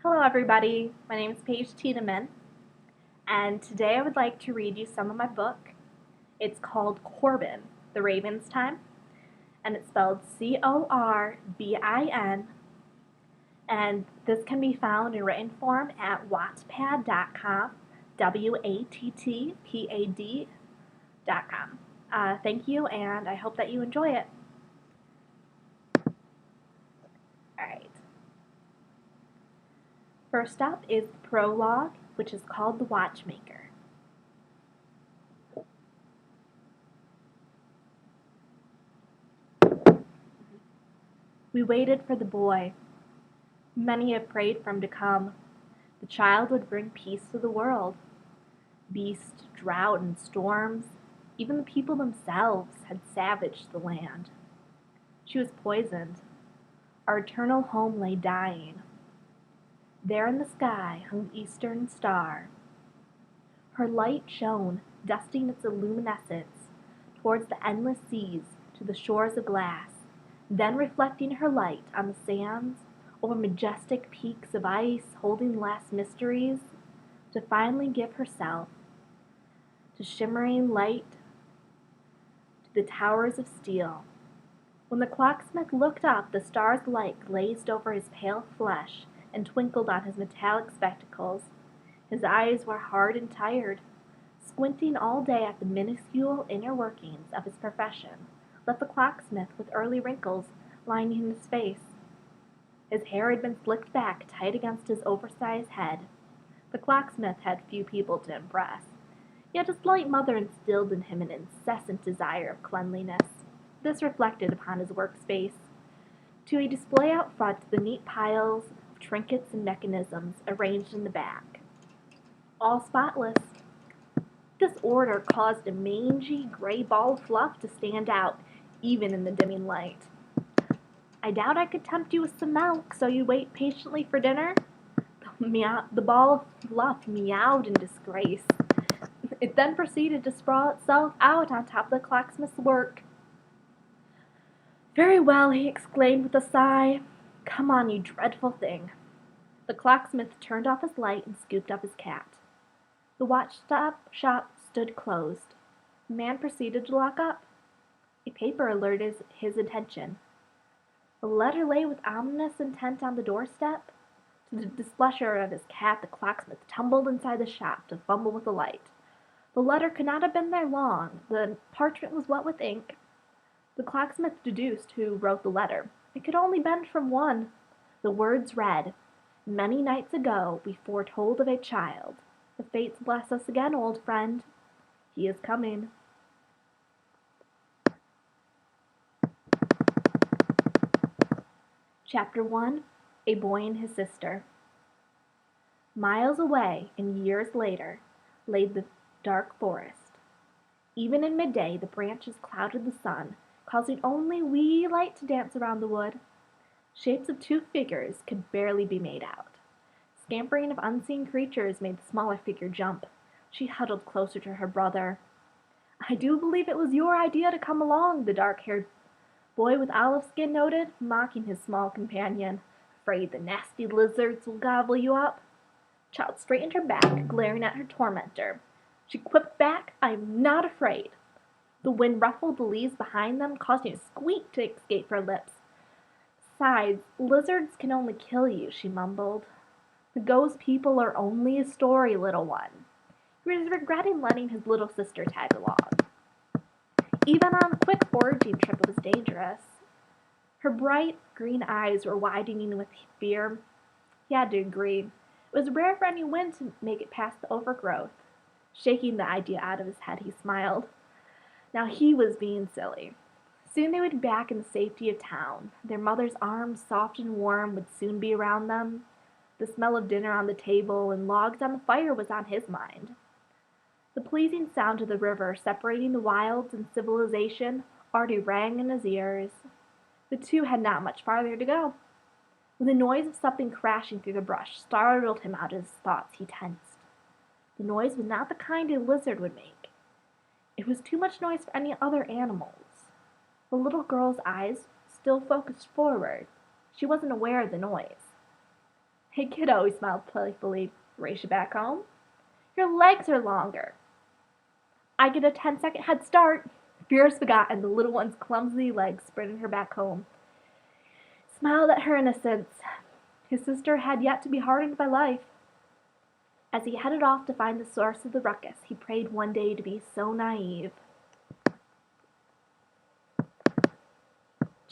Hello everybody, my name is Paige Tiedemann, and today I would like to read you some of my book. It's called Corbin, The Raven's Time, and it's spelled Corbin, and this can be found in written form at wattpad.com, wattpad.com. Thank you, and I hope that you enjoy it. Alright. First up is the prologue, which is called The Watchmaker. We waited for the boy. Many have prayed for him to come. The child would bring peace to the world. Beast, drought, and storms, even the people themselves had savaged the land. She was poisoned. Our eternal home lay dying. There in the sky hung the eastern star. Her light shone, dusting its luminescence towards the endless seas to the shores of glass, then reflecting her light on the sands over majestic peaks of ice holding last mysteries, to finally give herself to shimmering light to the towers of steel. When the clocksmith looked up, the star's light glazed over his pale flesh and twinkled on his metallic spectacles. His eyes were hard and tired. Squinting all day at the minuscule inner workings of his profession left the clocksmith with early wrinkles lining his face. His hair had been slicked back tight against his oversized head. The clocksmith had few people to impress, yet his slight mother instilled in him an incessant desire of cleanliness. This reflected upon his workspace. To a display out front the neat piles of trinkets and mechanisms arranged in the back. All spotless. This order caused a mangy gray ball of fluff to stand out, even in the dimming light. I doubt I could tempt you with some milk, so you wait patiently for dinner? The ball of fluff meowed in disgrace. It then proceeded to sprawl itself out on top of the clocksmith's work. Very well, he exclaimed with a sigh. Come on, you dreadful thing. The clocksmith turned off his light and scooped up his cat. The watch shop stood closed. The man proceeded to lock up. A paper alerted his attention. A letter lay with ominous intent on the doorstep. To the displeasure of his cat, the clocksmith tumbled inside the shop to fumble with the light. The letter could not have been there long. The parchment was wet with ink. The clocksmith deduced who wrote the letter. It could only been from one. The words read, Many nights ago we foretold of a child. The fates bless us again, old friend. He is coming. Chapter 1. A Boy and His Sister. Miles away, and years later, lay the dark forest. Even in midday, the branches clouded the sun, causing only wee light to dance around the wood. Shapes of two figures could barely be made out. Scampering of unseen creatures made the smaller figure jump. She huddled closer to her brother. I do believe it was your idea to come along, the dark-haired boy with olive skin noted, mocking his small companion. Afraid the nasty lizards will gobble you up? Child straightened her back, glaring at her tormentor. She quipped back, I'm not afraid. The wind ruffled the leaves behind them, causing a squeak to escape her lips. Besides, lizards can only kill you, she mumbled. The ghost people are only a story, little one. He was regretting letting his little sister tag along. Even on a quick foraging trip it was dangerous. Her bright green eyes were widening with fear. He had to agree. It was rare for any wind to make it past the overgrowth. Shaking the idea out of his head, he smiled. Now he was being silly. Soon they would be back in the safety of town. Their mother's arms, soft and warm, would soon be around them. The smell of dinner on the table and logs on the fire was on his mind. The pleasing sound of the river separating the wilds and civilization already rang in his ears. The two had not much farther to go. When the noise of something crashing through the brush startled him out of his thoughts, he tensed. The noise was not the kind a lizard would make. It was too much noise for any other animals. The little girl's eyes still focused forward. She wasn't aware of the noise. Hey kiddo, he smiled playfully. Race you back home? Your legs are longer. I get a 10-second head start. Fears forgotten, the little one's clumsy legs sprinted her back home. Smiled at her innocence. His sister had yet to be hardened by life. As he headed off to find the source of the ruckus, he prayed one day to be so naive.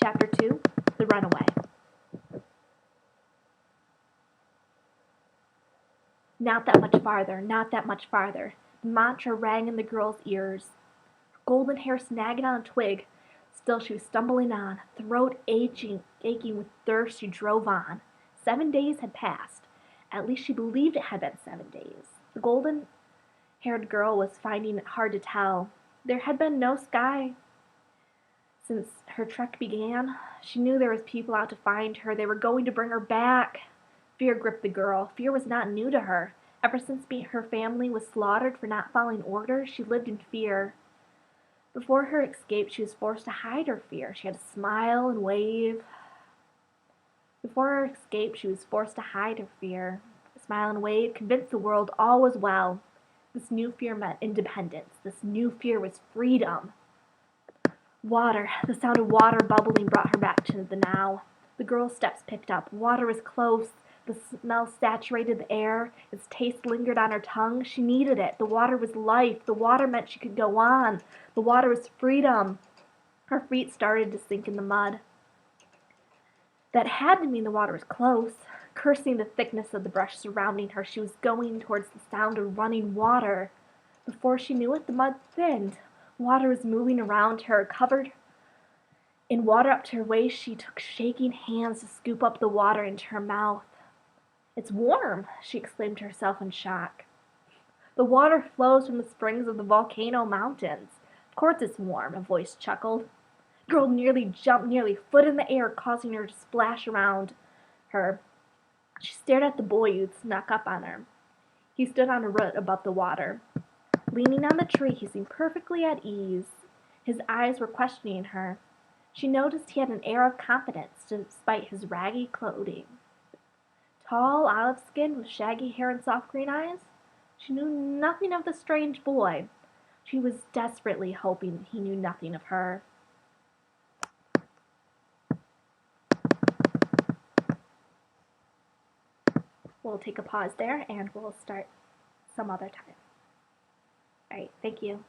Chapter 2, The Runaway. Not that much farther, not that much farther. The mantra rang in the girl's ears. Her golden hair snagging on a twig. Still she was stumbling on, throat aching with thirst. She drove on. 7 days had passed. At least she believed it had been 7 days. The golden-haired girl was finding it hard to tell. There had been no sky since her trek began. She knew there was people out to find her. They were going to bring her back. Fear gripped the girl. Fear was not new to her. Ever since her family was slaughtered for not following orders, she lived in fear. Before her escape, she was forced to hide her fear. She had to smile and wave. Before her escape, she was forced to hide her fear, smile and wave, convince the world all was well. This new fear meant independence. This new fear was freedom. Water. The sound of water bubbling brought her back to the now. The girl's steps picked up. Water was close. The smell saturated the air. Its taste lingered on her tongue. She needed it. The water was life. The water meant she could go on. The water was freedom. Her feet started to sink in the mud. That had to mean the water was close. Cursing the thickness of the brush surrounding her, she was going towards the sound of running water. Before she knew it, the mud thinned. Water was moving around her, covered in water up to her waist. She took shaking hands to scoop up the water into her mouth. It's warm, she exclaimed to herself in shock. The water flows from the springs of the volcano mountains. Of course it's warm, a voice chuckled. The girl nearly jumped, nearly a foot in the air, causing her to splash around her. She stared at the boy who snuck up on her. He stood on a root above the water. Leaning on the tree, he seemed perfectly at ease. His eyes were questioning her. She noticed he had an air of confidence despite his raggy clothing. Tall, olive-skinned, with shaggy hair and soft green eyes? She knew nothing of the strange boy. She was desperately hoping he knew nothing of her. We'll take a pause there and we'll start some other time. All right, thank you.